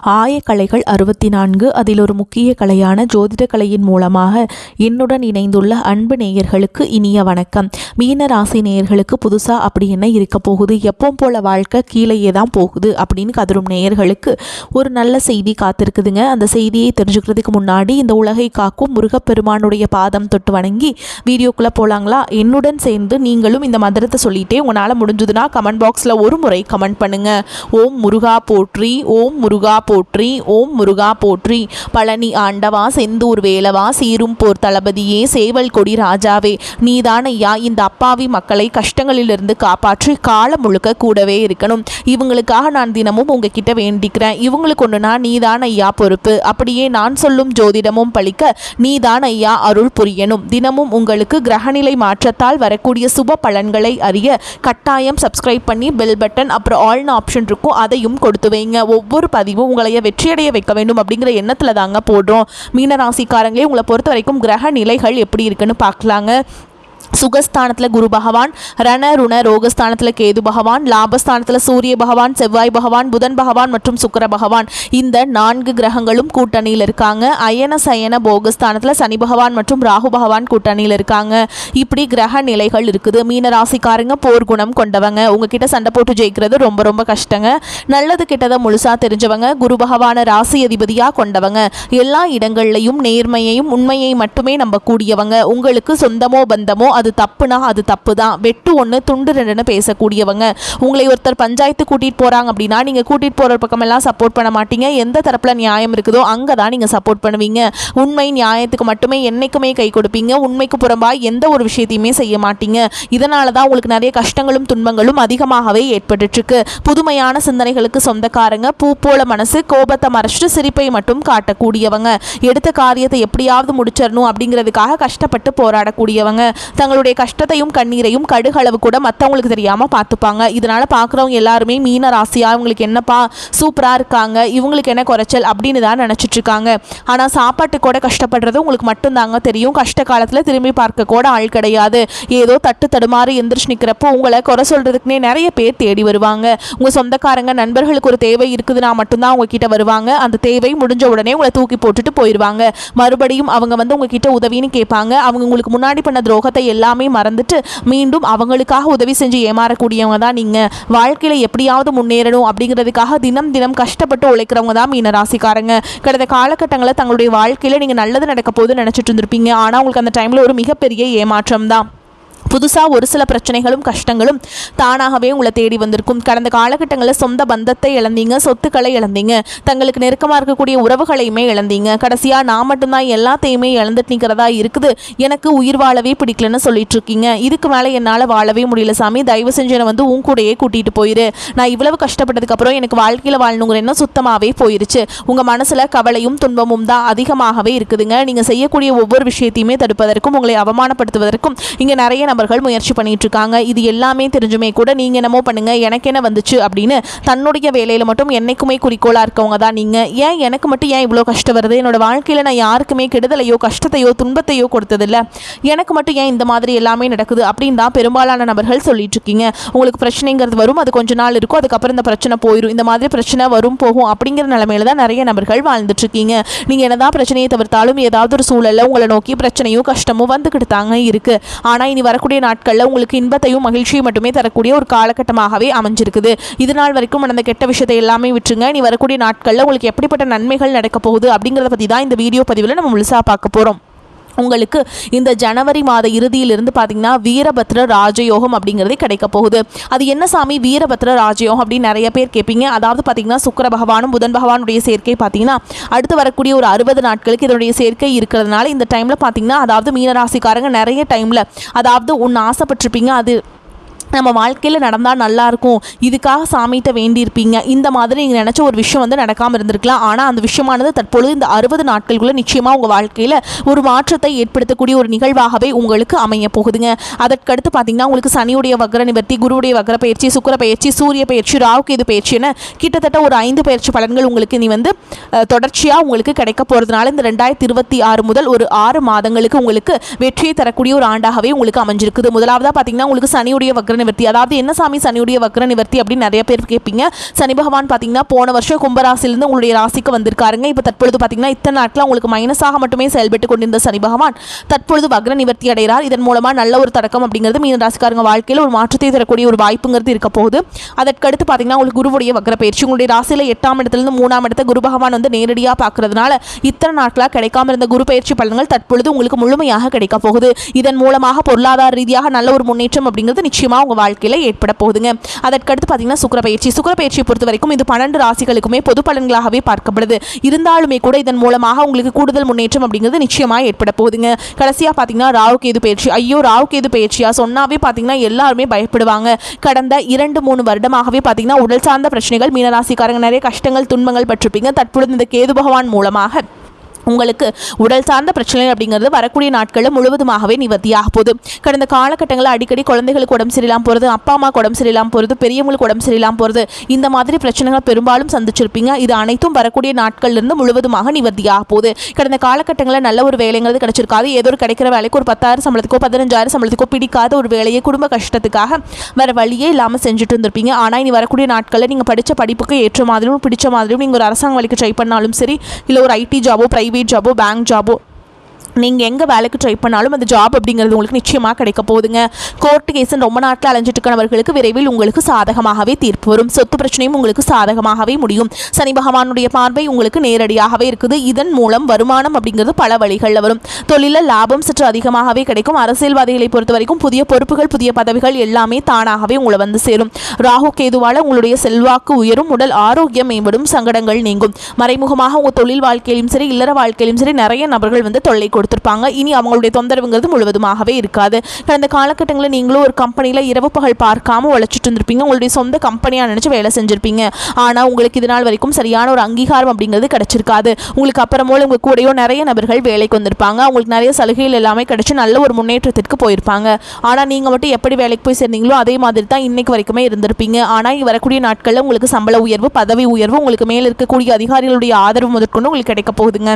ஆயக்கலைகள் 64 அதில் ஒரு முக்கிய கலையான ஜோதிட கலையின் மூலமாக என்னுடன் இணைந்துள்ள அன்பு நேயர்களுக்கு இனிய வணக்கம். மீன ராசி நேயர்களுக்கு புதுசாக அப்படி என்ன இருக்க போகுது, எப்பவும் போல வாழ்க்கை கீழேயே தான் போகுது அப்படின்னு கதரும் நேயர்களுக்கு ஒரு நல்ல செய்தி காத்திருக்குதுங்க. அந்த செய்தியை தெரிஞ்சுக்கிறதுக்கு முன்னாடி இந்த உலகை காக்கும் முருகப்பெருமானுடைய பாதம் தொட்டு வணங்கி வீடியோக்குள்ளே போகலாங்களா? என்னுடன் சேர்ந்து நீங்களும் இந்த மந்திரத்தை சொல்லிட்டே உங்களால் முடிஞ்சதுன்னா கமெண்ட் பாக்ஸில் ஒரு முறை கமெண்ட் பண்ணுங்கள். ஓம் முருகா போற்றி, ஓம் முருகா போற்றி, ஓம் முருகா போற்றி. பழனி ஆண்டவா, செந்தூர் வேலவா, சீரும் போர் தளபதியே, சேவல் கொடி ராஜாவே, நீதான் ஐயா இந்த அப்பாவி மக்களை கஷ்டங்களிலிருந்து காப்பாற்றி காலம் முழுக்க கூடவே இருக்கணும். இவங்களுக்காக நான் தினமும் உங்ககிட்ட வேண்டிக்கிறேன். இவங்களுக்கு ஒன்றுனா நீதான் ஐயா பொறுப்பு. அப்படியே நான் சொல்லும் ஜோதிடமும் பழிக்க நீதான் ஐயா அருள் புரியணும். தினமும் உங்களுக்கு கிரகநிலை மாற்றத்தால் வரக்கூடிய சுப பலன்களை அறிய கட்டாயம் சப்ஸ்கிரைப் பண்ணி பெல் பட்டன் அப்புறம் ஆல்னு ஆப்ஷன் இருக்கும், அதையும் கொடுத்து வைங்க. ஒவ்வொரு பதிவும் உங்களைய வெற்றியடைய வைக்க வேண்டும் அப்படிங்கிற எண்ணத்தில் தாங்க போடுறோம். மீனராசிக்காரங்களே, உங்களை பொறுத்த வரைக்கும் கிரக நிலைகள் எப்படி இருக்குன்னு பார்க்கலாங்க. சுகஸ்தானத்தில் குரு பகவான், ரண ருண ரோகஸ்தானத்தில் கேது பகவான், லாபஸ்தானத்தில் சூரிய பகவான், செவ்வாய் பகவான், புதன் பகவான் மற்றும் சுக்கிர பகவான், இந்த 4 கிரகங்களும் கூட்டணியில் இருக்காங்க. அயன சயன போகஸ்தானத்தில் சனி பகவான் மற்றும் ராகு பகவான் கூட்டணியில் இருக்காங்க. இப்படி கிரக நிலைகள் இருக்குது. மீனராசிக்காரங்க போர் குணம் கொண்டவங்க. உங்ககிட்ட சண்டை போட்டு ஜெயிக்கிறது ரொம்ப ரொம்ப கஷ்டங்க. நல்லது கெட்டதை முழுசா தெரிஞ்சவங்க, குரு பகவான ராசி அதிபதியாக கொண்டவங்க, எல்லா இடங்கள்லையும் நேர்மையையும் உண்மையை மட்டுமே நம்பக்கூடியவங்க. உங்களுக்கு சொந்தமோ பந்தமோ அது தப்புனா அது தப்பு தான், வெட்டு ஒன்று துண்டு ரெண்டுன்னு பேசக்கூடியவங்க. உங்களை ஒருத்தர் பஞ்சாயத்து கூட்டிகிட்டு போகிறாங்க அப்படின்னா நீங்கள் கூட்டிகிட்டு போகிற பக்கமெல்லாம் சப்போர்ட் பண்ண மாட்டீங்க. எந்த தரப்பில் நியாயம் இருக்குதோ அங்கே தான் நீங்கள் சப்போர்ட் பண்ணுவீங்க. உண்மை நியாயத்துக்கு மட்டுமே என்றைக்குமே கை கொடுப்பீங்க. உண்மைக்கு புறம்பாக எந்த ஒரு விஷயத்தையுமே செய்ய மாட்டீங்க. இதனால தான் உங்களுக்கு நிறைய கஷ்டங்களும் துன்பங்களும் அதிகமாகவே ஏற்பட்டுருக்கு. புதுமையான சிந்தனைகளுக்கு சொந்தக்காரங்க, பூ போல மனசு, கோபத்தை மறைச்சிட்டு சிரிப்பை மட்டும் காட்டக்கூடியவங்க, எடுத்த காரியத்தை எப்படியாவது முடிச்சிடணும் அப்படிங்கிறதுக்காக கஷ்டப்பட்டு போராடக்கூடியவங்க, தங்களுடைய கஷ்டத்தையும் கண்ணீரையும் கடுகளவு கூட மற்றவங்களுக்கு தெரியாமல் பார்த்துப்பாங்க. இதனால் பார்க்குறவங்க எல்லாருமே மீன ராசியா இவங்களுக்கு என்னப்பா சூப்பராக இருக்காங்க, இவங்களுக்கு என்ன குறைச்சல் அப்படின்னு தான் நினச்சிட்டு இருக்காங்க. ஆனால் சாப்பாட்டு கூட கஷ்டப்படுறது உங்களுக்கு மட்டும்தாங்க தெரியும். கஷ்ட காலத்தில் திரும்பி பார்க்க கூட ஆள் கிடையாது. ஏதோ தட்டு தடுமாறி எந்திரிச்சு நிற்கிறப்போ உங்களை குறை சொல்கிறதுக்குனே நிறைய பேர் தேடி வருவாங்க. உங்கள் சொந்தக்காரங்க நண்பர்களுக்கு ஒரு தேவை இருக்குதுன்னா மட்டும்தான் உங்ககிட்ட வருவாங்க. அந்த தேவை முடிஞ்ச உடனே உங்களை தூக்கி போட்டுட்டு போயிடுவாங்க. மறுபடியும் அவங்க வந்து உங்ககிட்ட உதவின்னு கேட்பாங்க. அவங்க உங்களுக்கு முன்னாடி பண்ண துரோகத்தை எல்லாமே மறந்துட்டு மீண்டும் அவங்களுக்காக உதவி செஞ்சு ஏமாறக்கூடியவங்க தான் நீங்கள். வாழ்க்கையில் எப்படியாவது முன்னேறணும் அப்படிங்கிறதுக்காக தினம் தினம் கஷ்டப்பட்டு உழைக்கிறவங்க தான் மீன ராசிக்காரங்க. கடந்த காலகட்டங்களில் தங்களுடைய வாழ்க்கையில் நீங்கள் நல்லது நடக்க போது நினச்சிட்டு இருந்திருப்பீங்க. ஆனால் உங்களுக்கு அந்த டைமில் ஒரு மிகப்பெரிய ஏமாற்றம் தான். புதுசாக ஒரு சில பிரச்சனைகளும் கஷ்டங்களும் தானாகவே உங்களை தேடி வந்திருக்கும். கடந்த காலகட்டங்களில் சொந்த பந்தத்தை இழந்தீங்க, சொத்துக்களை இழந்தீங்க, தங்களுக்கு நெருக்கமாக இருக்கக்கூடிய உறவுகளையுமே இழந்தீங்க. கடைசியாக நான் மட்டும்தான் எல்லாத்தையுமே இழந்துட்டு நிற்கிறதா இருக்குது, எனக்கு உயிர் வாழவே பிடிக்கலன்னு சொல்லிட்டு இருக்கீங்க. இதுக்கு மேலே என்னால் வாழவே முடியல சாமி, தயவு செஞ்சு என்னை வந்து உன் கூடையே கூட்டிகிட்டு போயிரு. நான் இவ்வளவு கஷ்டப்பட்டதுக்கப்புறம் எனக்கு வாழ்க்கையில் வாழணுங்கிற எண்ணம் சுத்தமாகவே போயிருச்சு. உங்கள் மனசில் கவலையும் துன்பமும் தான் அதிகமாகவே இருக்குதுங்க. நீங்கள் செய்யக்கூடிய ஒவ்வொரு விஷயத்தையுமே தடுப்பதற்கும் உங்களை அவமானப்படுத்துவதற்கும் இங்கே நிறைய நபர்கள் முயற்சி பண்ணிட்டு இருக்காங்க. இது எல்லாமே தெரிஞ்சுமே கூட நீங்க என்னமோ பண்ணுங்க, எனக்கு என்ன வந்துச்சு அப்படின்னு தன்னுடைய வேலையில மட்டும் என்னைக்குமே குறிக்கோளா இருக்கவங்க தான் நீங்க. ஏன் எனக்கு மட்டும் ஏன் இவ்வளோ கஷ்டம் வருது, என்னோட வாழ்க்கையில நான் யாருக்குமே கெடுதலையோ கஷ்டத்தையோ துன்பத்தையோ கொடுத்ததில்ல, எனக்கு மட்டும் ஏன் இந்த மாதிரி எல்லாமே நடக்குது அப்படின்னு தான் பெரும்பாலான நபர்கள் சொல்லிட்டு இருக்கீங்க. உங்களுக்கு பிரச்சனைங்கிறது வரும், அது கொஞ்ச நாள் இருக்கும், அதுக்கப்புறம் இந்த பிரச்சனை போயிடும். இந்த மாதிரி பிரச்சனை வரும் போகும் அப்படிங்கிற நிலைமையில தான் நிறைய நபர்கள் வாழ்ந்துட்டு இருக்கீங்க. நீங்க என்னதான் பிரச்சனையை தவிர்த்தாலும் ஏதாவது ஒரு சூழல்ல உங்களை நோக்கி பிரச்சனையும் கஷ்டமும் வந்துக்கிட்டு தாங்க இருக்கு. ஆனா இனி வரக்கூடிய நாட்களில் உங்களுக்கு இன்பத்தையும் மகிழ்ச்சியும் மட்டுமே தரக்கூடிய ஒரு காலகட்டமாகவே அமைஞ்சிருக்குது. இது நாள் வரைக்கும் நடந்த கெட்ட விஷயத்தை எல்லாமே விட்டுருங்க. இனி வரக்கூடிய நாட்களில் உங்களுக்கு எப்படிப்பட்ட நன்மைகள் நடக்க போகுது அப்படிங்கிறத பற்றி தான் இந்த வீடியோ பதிவில் நம்ம முழுசாக பார்க்க போகிறோம். உங்களுக்கு இந்த ஜனவரி மாத இறுதியிலிருந்து பார்த்தீங்கன்னா வீரபத்ர ராஜயோகம் அப்படிங்கிறது கிடைக்க போகுது. அது என்ன சாமி வீரபத்ர ராஜயோகம் அப்படின்னு நிறைய பேர் கேட்பீங்க. அதாவது பார்த்தீங்கன்னா சுக்கிர பகவானும் புதன் பகவானுடைய சேர்க்கை பார்த்தீங்கன்னா அடுத்து வரக்கூடிய ஒரு 60 நாட்களுக்கு இதனுடைய சேர்க்கை இருக்கிறதுனால இந்த டைமில் பார்த்தீங்கன்னா அதாவது மீனராசிக்காரங்க நிறைய டைமில் அதாவது ஒன்று ஆசைப்பட்டிருப்பீங்க, அது நம்ம வாழ்க்கையில் நடந்தால் நல்லாயிருக்கும், இதுக்காக சாமிகிட்ட வேண்டியிருப்பீங்க. இந்த மாதிரி நீங்கள் நினச்ச ஒரு விஷயம் வந்து நடக்காமல் இருந்திருக்கலாம். ஆனால் அந்த விஷயமானது தற்பொழுது இந்த 60 நாட்களுக்குள்ளே நிச்சயமாக உங்கள் வாழ்க்கையில் ஒரு மாற்றத்தை ஏற்படுத்தக்கூடிய ஒரு நிகழ்வாகவே உங்களுக்கு அமைய போகுதுங்க. அதற்கடுத்து பார்த்தீங்கன்னா உங்களுக்கு சனியுடைய வக்ர நிவர்த்தி, குருவுடைய வக்ர பயிற்சி, சுக்கிர பயிற்சி, சூரிய பயிற்சி, ராகு கேது பயிற்சி என கிட்டத்தட்ட ஒரு 5 பயிற்சி பலன்கள் உங்களுக்கு நீ வந்து தொடர்ச்சியாக உங்களுக்கு கிடைக்க போகிறதுனால இந்த 2026 முதல் ஒரு 6 மாதங்களுக்கு உங்களுக்கு வெற்றியை தரக்கூடிய ஒரு ஆண்டாகவே உங்களுக்கு அமைஞ்சிருக்குது. முதலாவதாக பார்த்தீங்கன்னா உங்களுக்கு சனியுடைய வக்ர நிவர்த்தி. அதாவது என்ன சாமி சனியுடைய வக்ர நிவர்த்தி அப்படின்னு நிறைய பேர் கேட்பீங்க. சனி பகவான் பார்த்தீங்கன்னா போன வருஷம் கும்பராசிலிருந்து உங்களுடைய ராசிக்கு வந்திருக்காருங்க. இப்போ தற்பொழுது பார்த்தீங்கன்னா இத்தனை நாட்கள் உங்களுக்கு மைனஸாக மட்டுமே செயல்பட்டு கொண்டிருந்த சனி பகவான் தற்பொழுது வக்ர நிவர்த்தி அடைகிறார். இதன் மூலமாக நல்ல ஒரு தொடக்கம் அப்படிங்கிறது மீன ராசிக்காரங்க வாழ்க்கையில் ஒரு மாற்றத்தை தரக்கூடிய ஒரு வாய்ப்புங்கிறது இருக்க போகுது. அதற்கடுத்து பார்த்தீங்கன்னா உங்களுக்கு குருவுடைய வக்ர பயிற்சி, உங்களுடைய ராசியில் 8ஆம் இடத்துலேருந்து 3ஆம் இடத்தை குரு பகவான் வந்து நேரடியாக பார்க்கறதுனால இத்தனை நாட்களாக கிடைக்காம இருந்த குரு பயிற்சி பலன்கள் தற்பொழுது உங்களுக்கு முழுமையாக கிடைக்க போகுது. இதன் மூலமாக பொருளாதார ரீதியாக நல்ல ஒரு முன்னேற்றம் அப்படிங்கிறது நிச்சயமாக உங்கள் வாழ்க்கையில் ஏற்பட போகுதுங்க. அதற்கடுத்து பார்த்தீங்கன்னா சுக்கிர பயிற்சியை பொறுத்த வரைக்கும் இது 12 ராசிகளுக்குமே பொது பலன்களாகவே பார்க்கப்படுது. இருந்தாலுமே கூட இதன் மூலமாக உங்களுக்கு கூடுதல் முன்னேற்றம் அப்படிங்கிறது நிச்சயமாக ஏற்பட போகுதுங்க. கடைசியாக பார்த்தீங்கன்னா ராகு கேது பயிற்சி. ஐயோ, ராகு கேது பயிற்சியா சொன்னாவே பார்த்தீங்கன்னா எல்லாருமே பயப்படுவாங்க. கடந்த 2-3 வருடமாகவே பார்த்தீங்கன்னா உடல் சார்ந்த பிரச்சனைகள் மீனராசிக்காரங்க நிறைய கஷ்டங்கள் துன்பங்கள் பட்டிருப்பீங்க. தற்பொழுது இந்த கேது பகவான் மூலமாக உங்களுக்கு உடல் சார்ந்த பிரச்சனை அப்படிங்கிறது வரக்கூடிய நாட்களில் முழுவதுமாகவே நிவர்த்தியாக போகுது. கடந்த காலகட்டங்களில் அடிக்கடி குழந்தைகளுக்கு உடம்பு சரியில்லாமல் போகிறது, அப்பா அம்மாவுக்கு உடம்பு சரியில்லாமல் போகிறது, பெரியவங்களுக்கு உடம்பு சரியில்லாமல் போகிறது, இந்த மாதிரி பிரச்சனைகள் பெரும்பாலும் சந்திச்சிருப்பீங்க. இது அனைத்தும் வரக்கூடிய நாட்கள்லேருந்து முழுவதுமாக நிவர்த்தியாக போகுது. கடந்த காலகட்டங்களில் நல்ல ஒரு வேலைங்கிறது கிடைச்சிருக்காது. ஏதோ ஒரு கிடைக்கிற வேலைக்கு ஒரு 10,000 சம்பளத்துக்கோ 15,000 சம்பளத்துக்கோ பிடிக்காத ஒரு வேலையை குடும்ப கஷ்டத்துக்காக வேறு வழியே இல்லாமல் செஞ்சுட்டு இருந்திருப்பீங்க. ஆனால் இனி வரக்கூடிய நாட்களில் நீங்கள் படித்த படிப்புக்கு ஏற்ற மாதிரியும் பிடிச்ச மாதிரியும் நீங்கள் ஒரு அரசாங்க வேலைக்கு ட்ரை பண்ணாலும் சரி, இல்லை ஒரு ஐடி ஜாபோ பிரைவேட் ஜாபோ பேங்க் ஜாபோ நீங்கள் எங்கே வேலைக்கு ட்ரை பண்ணாலும் அந்த ஜாப் அப்படிங்கிறது உங்களுக்கு நிச்சயமாக கிடைக்க போகுதுங்க. கோர்ட்டு கேஸுன்னு ரொம்ப நாட்டில் அலைஞ்சிட்டு இருக்கிறவர்களுக்கு விரைவில் உங்களுக்கு சாதகமாகவே தீர்ப்பு வரும். சொத்து பிரச்சனையும் உங்களுக்கு சாதகமாகவே முடியும். சனி பகவானுடைய பார்வை உங்களுக்கு நேரடியாகவே இருக்குது. இதன் மூலம் வருமானம் அப்படிங்கிறது பல வழிகளில் வரும். தொழிலில் லாபம் சற்று அதிகமாகவே கிடைக்கும். அரசியல்வாதிகளை பொறுத்த வரைக்கும் புதிய பொறுப்புகள் புதிய பதவிகள் எல்லாமே தானாகவே உங்களை வந்து சேரும். ராகு கேதுவால் உங்களுடைய செல்வாக்கு உயரும், உடல் ஆரோக்கியம் மேம்படும், சங்கடங்கள் நீங்கும். மறைமுகமாக உங்கள் தொழில் வாழ்க்கையிலும் சரி இல்லற வாழ்க்கையிலும் சரி நிறைய நபர்கள் வந்து தொல்லை கொடுத்திருப்பாங்க. இனி அவங்களுடைய தொந்தரவுங்கிறது முழுவதுமாகவே இருக்காது. கடந்த காலகட்டங்களில் நீங்களும் ஒரு கம்பெனியில் இரவு பகல் பார்க்காம உழைச்சிட்டு இருந்திருப்பீங்க. உங்களுடைய சொந்த கம்பெனியாக நினச்சி வேலை செஞ்சுருப்பீங்க. ஆனால் உங்களுக்கு இது நாள் வரைக்கும் சரியான ஒரு அங்கீகாரம் அப்படிங்கிறது கிடைச்சிருக்காது. உங்களுக்கு அப்புறமோ உங்கள் கூடயோ நிறைய நபர்கள் வேலைக்கு வந்திருப்பாங்க. அவங்களுக்கு நிறைய சலுகைகள் எல்லாமே கிடைச்சி நல்ல ஒரு முன்னேற்றத்திற்கு போயிருப்பாங்க. ஆனால் நீங்கள் மட்டும் எப்படி வேலைக்கு போய் சேர்ந்தீங்களோ அதே மாதிரி தான் இன்னைக்கு வரைக்குமே இருந்திருப்பீங்க. ஆனால் வரக்கூடிய நாட்களில் உங்களுக்கு சம்பள உயர்வு பதவி உயர்வு உங்களுக்கு மேல் இருக்கக்கூடிய அதிகாரிகளுடைய ஆதரவு முதற்கொண்டு உங்களுக்கு கிடைக்க போகுதுங்க.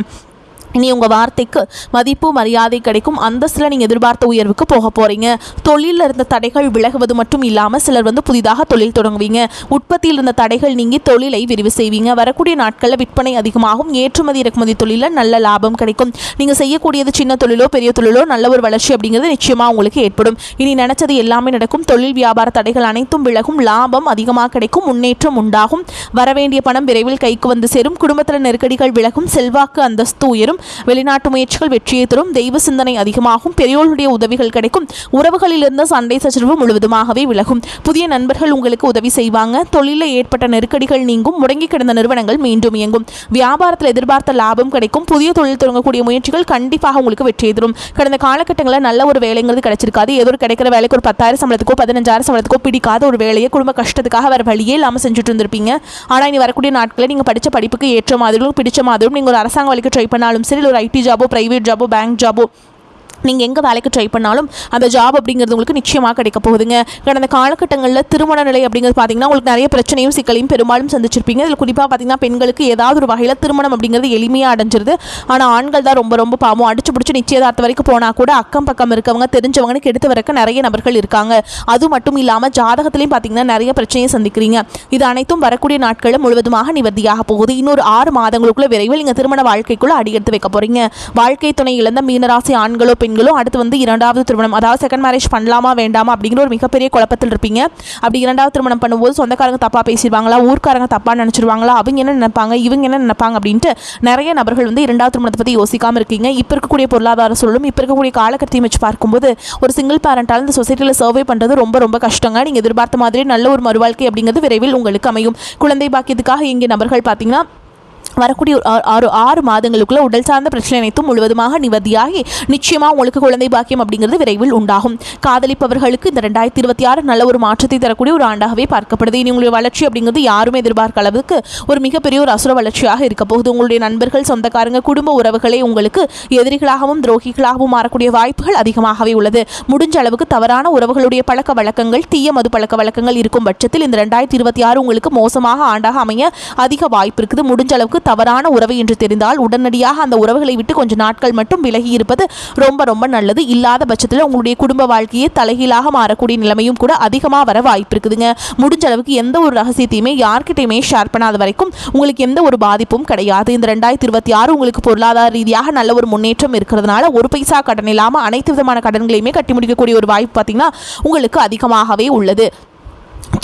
இனி உங்கள் வார்த்தைக்கு மதிப்பு மரியாதை கிடைக்கும். அந்தஸ்தில் நீங்கள் எதிர்பார்த்த உயர்வுக்கு போக போகிறீங்க. தொழிலில் இருந்த தடைகள் விலகுவது மட்டும் இல்லாமல் சிலர் வந்து புதிதாக தொழில் தொடங்குவீங்க. உற்பத்தியில் இருந்த தடைகள் நீங்கி தொழிலை விரிவு செய்வீங்க. வரக்கூடிய நாட்களில் விற்பனை அதிகமாகும். ஏற்றுமதி இறக்குமதி தொழிலில் நல்ல லாபம் கிடைக்கும். நீங்கள் செய்யக்கூடியது சின்ன தொழிலோ பெரிய தொழிலோ நல்ல ஒரு வளர்ச்சி அப்படிங்கிறது நிச்சயமாக உங்களுக்கு ஏற்படும். இனி நினைச்சது எல்லாமே நடக்கும். தொழில் வியாபார தடைகள் அனைத்தும் விலகும். லாபம் அதிகமாக கிடைக்கும். முன்னேற்றம் உண்டாகும். வரவேண்டிய பணம் விரைவில் கைக்கு வந்து சேரும். குடும்பத்தில் நெருக்கடிகள் விலகும். செல்வாக்கு அந்தஸ்து உயரும். வெளிநாட்டு முயற்சிகள் வெற்றியை தரும். தெய்வ சிந்தனை அதிகமாகும். பெரியோர்களுடைய உதவிகள் கிடைக்கும். உறவுகளில் இருந்த சண்டை சச்சரவு முழுவதுமாகவே விலகும். புதிய நண்பர்கள் உங்களுக்கு உதவி செய்வாங்க. தொழிலில் ஏற்பட்ட நெருக்கடிகள் நீங்கும். முடங்கி கிடந்த நிறுவனங்கள் மீண்டும் இயங்கும். வியாபாரத்தில் எதிர்பார்த்த லாபம் கிடைக்கும். புதிய தொழில் தொடங்கக்கூடிய முயற்சிகள் கண்டிப்பாக உங்களுக்கு வெற்றியை தரும். கடந்த காலகட்டங்களில் நல்ல ஒரு வேலைங்கிறது கிடைச்சிருக்காது. ஏதோ ஒரு கிடைக்கிற வேலைக்கு ஒரு 10,000 சம்பளத்துக்கோ 15,000 சம்பளத்துக்கோ பிடிக்காத ஒரு வேலையை குடும்ப கஷ்டத்துக்காக வேறு வழியே இல்லாமல் செஞ்சுட்டு இருந்திருப்பீங்க. ஆனால் இனி வரக்கூடிய நாட்களில் நீங்கள் படித்த படிப்புக்கு ஏற்ற மாதிரியும் பிடிச்ச மாதிரியும் நீங்கள் ஒரு அரசாங்க வேலைக்கு ட்ரை பண்ணாலும் சரி, ஒரு ஐடி ஜாபோ பிரைவேட் ஜாபோ பேங்க் ஜாபோ நீங்கள் எங்கே வேலைக்கு ட்ரை பண்ணாலும் அந்த ஜாப் அப்படிங்கிறது உங்களுக்கு நிச்சயமாக கிடைக்க போகுதுங்க. கடந்த காலகட்டங்களில் திருமண நிலை அப்படிங்கிறது பார்த்தீங்கன்னா உங்களுக்கு நிறைய பிரச்சனையும் சிக்கலையும் பெரும்பாலும் சந்திச்சிருப்பீங்க. இதில் குறிப்பாக பார்த்தீங்கன்னா பெண்களுக்கு ஏதாவது ஒரு வகையில் திருமணம் அப்படிங்கிறது எளிமையாக அடைஞ்சிருது. ஆனால் ஆண்கள் தான் ரொம்ப ரொம்ப பாவம். அடிச்சு பிடிச்சி நிச்சயதார்த்தம் வரைக்கும் போனால் கூட அக்கம் பக்கம் இருக்கவங்க தெரிஞ்சவங்கன்னு கெடுத்து வரக்க நிறைய நபர்கள் இருக்காங்க. அது மட்டும் இல்லாமல் ஜாதகத்திலையும் பார்த்தீங்கன்னா நிறைய பிரச்சனையை சந்திக்கிறீங்க. இது அனைத்தும் வரக்கூடிய நாட்களில் முழுவதுமாக நிவர்த்தியாக போகுது. இன்னொரு 6 மாதங்களுக்குள்ள விரைவில் நீங்கள் திருமண வாழ்க்கைக்குள்ளே அடியெடுத்து வைக்க போகிறீங்க. வாழ்க்கை துணை இழந்த மீனராசி ஆண்களோ பெண்களும் அடுத்து வந்து 2வது திருமணம், அதாவது செகண்ட் மேரேஜ் பண்ணலாமா வேண்டாமா அப்படிங்கிற ஒரு மிகப்பெரிய குழப்பத்தில் இருப்பீங்க. அப்படி 2வது திருமணம் பண்ணும்போது சொந்தக்காரங்க தப்பாக பேசிடுவாங்களா, ஊர்க்காரங்க தப்பாக நினச்சிருவாங்களா, அவங்க என்ன நினைப்பாங்க இவங்க என்ன நினைப்பாங்க அப்படின்ட்டு நிறைய நபர்கள் வந்து 2வது திருமணத்தை பற்றி யோசிக்காமல் இருக்கீங்க. இப்போ இருக்கக்கூடிய பொருளாதார சூழலும் இப்போ இருக்கக்கூடிய காலகட்டத்தையும் வச்சு பார்க்கும்போது ஒரு சிங்கிள் பேரண்டால் இந்த சொசைட்டியில் சர்வே பண்ணுறது ரொம்ப ரொம்ப கஷ்டங்க. நீங்கள் எதிர்பார்த்த மாதிரி நல்ல ஒரு மறுவாழ்க்கை அப்படிங்கிறது விரைவில் உங்களுக்கு அமையும். குழந்தை பாக்கியத்துக்காக இங்கே நபர்கள் பார்த்தீங்கன்னா வரக்கூடிய 6 மாதங்களுக்குள்ள உடல் சார்ந்த பிரச்சனை அனைத்தும் முழுவதுமாக நிவர்த்தியாகி நிச்சயமாக உங்களுக்கு குழந்தை பாக்கியம் அப்படிங்கிறது விரைவில் உண்டாகும். காதலிப்பவர்களுக்கு இந்த 2026 நல்ல ஒரு மாற்றத்தை தரக்கூடிய ஒரு ஆண்டாகவே பார்க்கப்படுது. இனி உங்களுடைய வளர்ச்சி அப்படிங்கிறது யாருமே எதிர்பார்க்க அளவுக்கு ஒரு மிகப்பெரிய ஒரு அசுர வளர்ச்சியாக இருக்க போகுது. உங்களுடைய நண்பர்கள் சொந்தக்காரங்க குடும்ப உறவுகளை உங்களுக்கு எதிரிகளாகவும் துரோகிகளாகவும் மாறக்கூடிய வாய்ப்புகள் அதிகமாகவே உள்ளது. முடிஞ்ச அளவுக்கு தவறான உறவுகளுடைய பழக்க வழக்கங்கள் தீய மது பழக்க வழக்கங்கள் இருக்கும் பட்சத்தில் இந்த 2026 உங்களுக்கு மோசமாக ஆண்டாக அமைய அதிக வாய்ப்பு இருக்குது. முடிஞ்ச அளவுக்கு தவறான உறவு என்று தெரிந்தால் உடனடியாக அந்த உறவுகளை விட்டு கொஞ்ச நாட்கள் மட்டும் விலகி இருப்பது ரொம்ப ரொம்ப நல்லது. இல்லாத பட்சத்தில் உங்களுடைய குடும்ப வாழ்க்கையை தலைகீழாக மாறக்கூடிய நிலைமையும் கூட அதிகமாக வர வாய்ப்பு இருக்குதுங்க. முடிஞ்ச அளவுக்கு எந்த ஒரு ரகசியத்தையுமே யார்கிட்டையுமே ஷேர் பண்ணாத வரைக்கும் உங்களுக்கு எந்த ஒரு பாதிப்பும் கிடையாது. இந்த 2026 உங்களுக்கு பொருளாதார ரீதியாக நல்ல ஒரு முன்னேற்றம் இருக்கிறதுனால ஒரு பைசா கடன் இல்லாமல் அனைத்து விதமான கடன்களையுமே கட்டி முடிக்கக்கூடிய ஒரு வாய்ப்பு பார்த்தீங்கன்னா உங்களுக்கு அதிகமாகவே உள்ளது.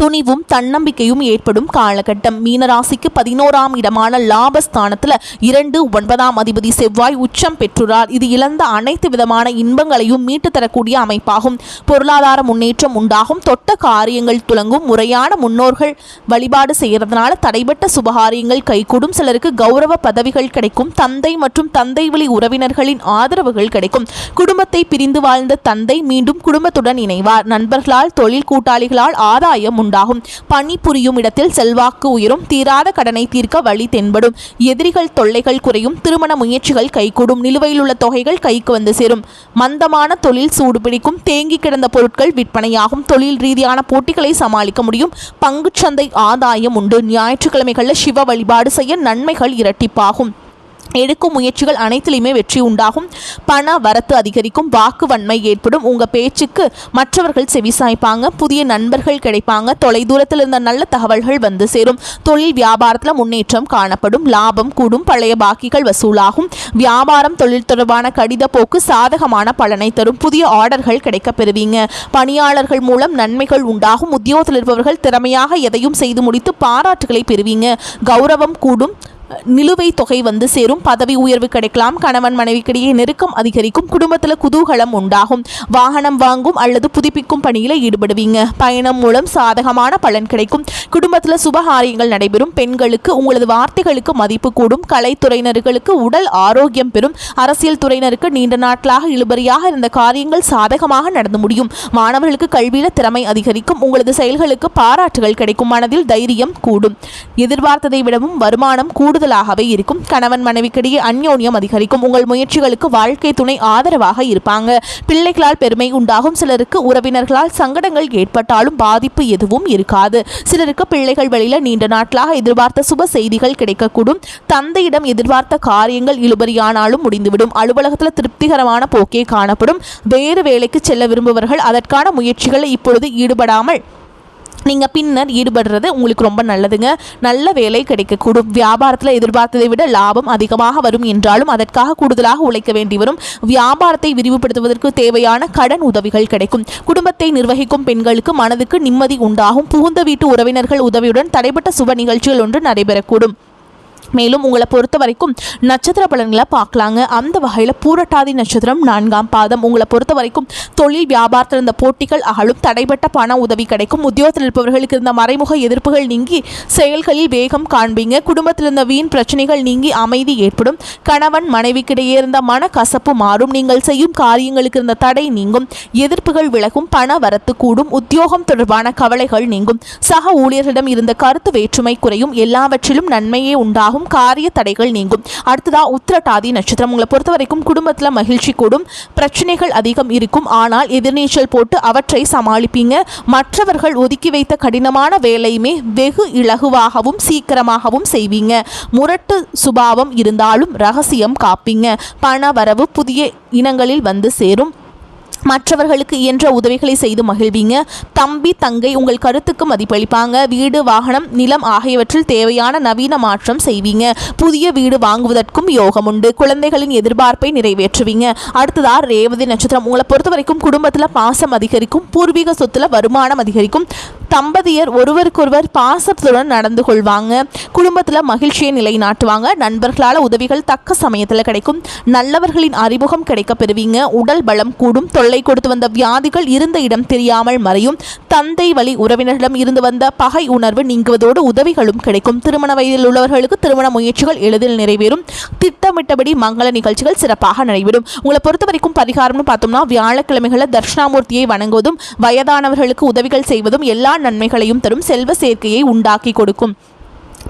துணிவும் தன்னம்பிக்கையும் ஏற்படும் காலகட்டம். மீனராசிக்கு 11ஆம் இடமான லாபஸ்தானத்தில் 2/9 அதிபதி செவ்வாய் உச்சம் பெற்றுள்ளார். இது இழந்த அனைத்து விதமான இன்பங்களையும் மீட்டு தரக்கூடிய அமைப்பாகும். பொருளாதார முன்னேற்றம் உண்டாகும். தொட்ட காரியங்கள் துலங்கும். முறையான முன்னோர்கள் வழிபாடு செய்யறதுனால தடைபட்ட சுபகாரியங்கள் கைகூடும். சிலருக்கு கௌரவ பதவிகள் கிடைக்கும். தந்தை மற்றும் தந்தை வழி உறவினர்களின் ஆதரவுகள் கிடைக்கும். குடும்பத்தை பிரிந்து வாழ்ந்த தந்தை மீண்டும் குடும்பத்துடன் இணைவார். நண்பர்களால் தொழில் கூட்டாளிகளால் ஆதாயம் உண்டாகும். பணிபுரியும் இடத்தில் செல்வாக்கு உயரும். தீராத கடனை தீர்க்க வழி தென்படும். எதிரிகள் தொல்லைகள் குறையும். திருமண முயற்சிகள் கைகூடும். நிலுவையில் உள்ள தொகைகள் கைக்கு வந்து சேரும். மந்தமான தொழில் சூடுபிடிக்கும். தேங்கி கிடந்த பொருட்கள் விற்பனையாகும். தொழில் ரீதியான போட்டிகளை சமாளிக்க முடியும். பங்குச்சந்தை ஆதாயம் உண்டு. ஞாயிற்றுக்கிழமைகளில் சிவ வழிபாடு செய்ய நன்மைகள் இரட்டிப்பாகும். எடுக்கும் முயற்சிகள் அனைத்திலுமே வெற்றி உண்டாகும். பண வரத்து அதிகரிக்கும். வாக்கு வன்மை ஏற்படும். உங்கள் பேச்சுக்கு மற்றவர்கள் செவிசாய்ப்பாங்க. புதிய நண்பர்கள் கிடைப்பாங்க. தொலைதூரத்தில் இருந்த நல்ல தகவல்கள் வந்து சேரும். தொழில் வியாபாரத்தில் முன்னேற்றம் காணப்படும். லாபம் கூடும். பழைய பாக்கிகள் வசூலாகும். வியாபாரம் தொழில் தொடர்பான கடித போக்கு சாதகமான பலனை தரும். புதிய ஆர்டர்கள் கிடைக்க பெறுவீங்க. பணியாளர்கள் மூலம் நன்மைகள் உண்டாகும். உத்தியோகத்தில் இருப்பவர்கள் திறமையாக எதையும் செய்து முடித்து பாராட்டுகளை பெறுவீங்க. கௌரவம் கூடும். நிலுவை தொகை வந்து சேரும். பதவி உயர்வு கிடைக்கலாம். கணவன் மனைவிக்கிடையே நெருக்கம் அதிகரிக்கும். குடும்பத்தில் குதூகலம் உண்டாகும். வாகனம் வாங்கும் அல்லது புதுப்பிக்கும் பணியில் ஈடுபடுவீங்க. பயணம் மூலம் சாதகமான பலன் கிடைக்கும். குடும்பத்தில் சுபகாரியங்கள் நடைபெறும். பெண்களுக்கு உங்களது வார்த்தைகளுக்கு மதிப்பு கூடும். கலைத்துறையினர்களுக்கு உடல் ஆரோக்கியம் பெறும். அரசியல் துறையினருக்கு நீண்ட நாட்களாக இழுபறியாக இருந்த காரியங்கள் சாதகமாக நடந்து முடியும். மாணவர்களுக்கு கல்வியில் திறமை அதிகரிக்கும். உங்களது செயல்களுக்கு பாராட்டுகள் கிடைக்கும். மனதில் தைரியம் கூடும். எதிர்பார்த்ததை விடவும் வருமானம் கூடுதலாகவே இருக்கும். கணவன் மனைவிக்கிடையே அந்யோன்யம் அதிகரிக்கும். உங்கள் முயற்சிகளுக்கு வாழ்க்கை துணை ஆதரவாக இருப்பாங்க. பிள்ளைகளால் பெருமை உண்டாகும். சிலருக்கு உறவினர்களால் சங்கடங்கள் ஏற்பட்டாலும் பாதிப்பு எதுவும் இருக்காது. சிலருக்கு பிள்ளைகள் வழியில நீண்ட நாட்களாக எதிர்பார்த்த சுப செய்திகள் கிடைக்கக்கூடும். தந்தையிடம் எதிர்பார்த்த காரியங்கள் இழுபறியானாலும் முடிந்துவிடும். அலுவலகத்தில் திருப்திகரமான போக்கே காணப்படும். வேறு வேலைக்கு செல்ல விரும்புபவர்கள் அதற்கான முயற்சிகளை இப்பொழுது ஈடுபடாமல் நீங்கள் பின்னர் ஈடுபடுறது உங்களுக்கு ரொம்ப நல்லதுங்க. நல்ல வேலை கிடைக்கக்கூடும். வியாபாரத்தில் எதிர்பார்த்ததை விட லாபம் அதிகமாக வரும் என்றாலும் அதற்காக கூடுதலாக உழைக்க வேண்டி வரும். வியாபாரத்தை விரிவுபடுத்துவதற்கு தேவையான கடன் உதவிகள் கிடைக்கும். குடும்பத்தை நிர்வகிக்கும் பெண்களுக்கு மனதுக்கு நிம்மதி உண்டாகும். புகுந்த வீட்டு உறவினர்கள் உதவியுடன் தடைப்பட்ட சுப நிகழ்ச்சிகள் ஒன்று நடைபெறக்கூடும். மேலும் உங்களை பொறுத்த வரைக்கும் நட்சத்திர பலன்களை பார்க்கலாங்க. அந்த வகையில் பூரட்டாதி நட்சத்திரம் 4ஆம் பாதம். உங்களை பொறுத்த வரைக்கும் தொழில் வியாபாரத்தில் இருந்த போட்டிகள் அகலும். தடைப்பட்ட பண உதவி கிடைக்கும். உத்தியோகத்தில் இருப்பவர்களுக்கு இருந்த மறைமுக எதிர்ப்புகள் நீங்கி செயல்களில் வேகம் காண்பீங்க. குடும்பத்தில் இருந்த வீண் பிரச்சனைகள் நீங்கி அமைதி ஏற்படும். கணவன் மனைவிக்கிடையே இருந்த மன கசப்பு மாறும். நீங்கள் செய்யும் காரியங்களுக்கு இருந்த தடை நீங்கும். எதிர்ப்புகள் விலகும். பண வரத்து கூடும். உத்தியோகம் தொடர்பான கவலைகள் நீங்கும். சக ஊழியர்களிடம் இருந்த கருத்து வேற்றுமை குறையும். எல்லாவற்றிலும் நன்மையே உண்டாகும். காரிய தடைகள் நீங்கும். அடுத்ததா உத்திரட்டாதி நட்சத்திரம். உங்களை பொறுத்த வரைக்கும் குடும்பத்தில் மகிழ்ச்சி கூடும். பிரச்சனைகள் அதிகம் இருக்கும். ஆனால் எதிர்நீச்சல் போட்டு அவற்றை சமாளிப்பீங்க. மற்றவர்கள் ஒதுக்கி வைத்த கடினமான வேலையுமே வெகு இலகுவாகவும் சீக்கிரமாகவும் செய்வீங்க. முரட்டு சுபாவம் இருந்தாலும் ரகசியம் காப்பீங்க. பண வரவு புதிய இனங்களில் வந்து சேரும். மற்றவர்களுக்கு இயன்ற உதவிகளை செய்து மகிழ்வீங்க. தம்பி தங்கை உங்கள் கருத்துக்கு மதிப்பளிப்பாங்க. வீடு வாகனம் நிலம் ஆகியவற்றில் தேவையான நவீன மாற்றம் செய்வீங்க. புதிய வீடு வாங்குவதற்கும் யோகம் உண்டு. குழந்தைகளின் எதிர்பார்ப்பை நிறைவேற்றுவீங்க. அடுத்ததா ரேவதி நட்சத்திரம். உங்களை பொறுத்த வரைக்கும் குடும்பத்தில் பாசம் அதிகரிக்கும். பூர்வீக சொத்துல வருமானம் அதிகரிக்கும். தம்பதியர் ஒருவருக்கொருவர் பாசத்துடன் நடந்து கொள்வாங்க. குடும்பத்தில் மகிழ்ச்சியை நிலைநாட்டுவாங்க. நண்பர்களால் உதவிகள் தக்க சமயத்தில் கிடைக்கும். நல்லவர்களின் அறிமுகம் கிடைக்க பெறுவீங்க. உடல் பலம் கூடும். தொல்லை கொடுத்து வந்த வியாதிகள் இருந்த இடம் தெரியாமல் மறையும். தந்தை வழி உறவினர்களிடம் இருந்து வந்த பகை உணர்வு நீங்குவதோடு உதவிகளும் கிடைக்கும். திருமண வயதில் உள்ளவர்களுக்கு திருமண முயற்சிகள் எளிதில் நிறைவேறும். திட்டமிட்டபடி மங்கள நிகழ்ச்சிகள் சிறப்பாக நடைபெறும். உங்களை பொறுத்த வரைக்கும் பரிகாரம்னு பார்த்தோம்னா வியாழக்கிழமைகளில் தட்சிணாமூர்த்தியை வணங்குவதும் வயதானவர்களுக்கு உதவிகள் செய்வதும் எல்லா நன்மைகளையும் தரும். செல்வ சேர்க்கையை உண்டாக்கி கொடுக்கும்.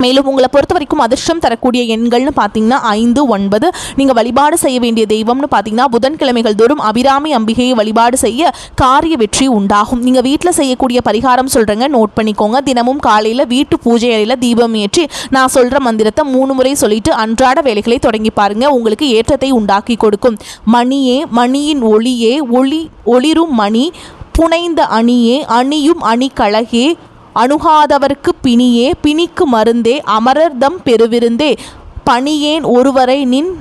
மேலும் உங்களை பொறுத்த வரைக்கும் அதிர்ஷ்டம் தரக்கூடிய எண்கள்னு பார்த்தீங்கன்னா 5, 9. நீங்கள் வழிபாடு செய்ய வேண்டிய தெய்வம்னு பார்த்தீங்கன்னா புதன்கிழமைகள் தோறும் அபிராமி அம்பிகையை வழிபாடு செய்ய காரிய வெற்றி உண்டாகும். நீங்கள் வீட்டில் செய்யக்கூடிய பரிகாரம் சொல்கிறேங்க, நோட் பண்ணிக்கோங்க. தினமும் காலையில் வீட்டு பூஜை அறையில் தீபம் ஏற்றி நான் சொல்கிற மந்திரத்தை 3 முறை சொல்லிட்டு அன்றாட வேலைகளை தொடங்கி பாருங்கள். உங்களுக்கு ஏற்றத்தை உண்டாக்கி கொடுக்கும். மணியே, மணியின் ஒளியே, ஒளிரும் மணி, புனைந்த அணியே, அணியும் அணிகழகே, அணுகாதவர்க்கு பிணியே, பிணிக்கு மருந்தே, அமரர்தம் பெருவிருந்தே, பணியேன் ஒருவரை நின்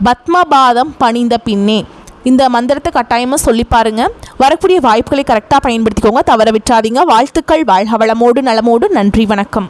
பத்மபாதம் பணிந்த பின்னே. இந்த மந்திரத்தை கட்டாயமாக சொல்லி பாருங்க. வரக்கூடிய வாய்ப்புகளை கரெக்டாக பயன்படுத்திக்கோங்க, தவற விட்டுறாதீங்க. வாழ்த்துக்கள். வாழ்க வளமோடு நலமோடு. நன்றி, வணக்கம்.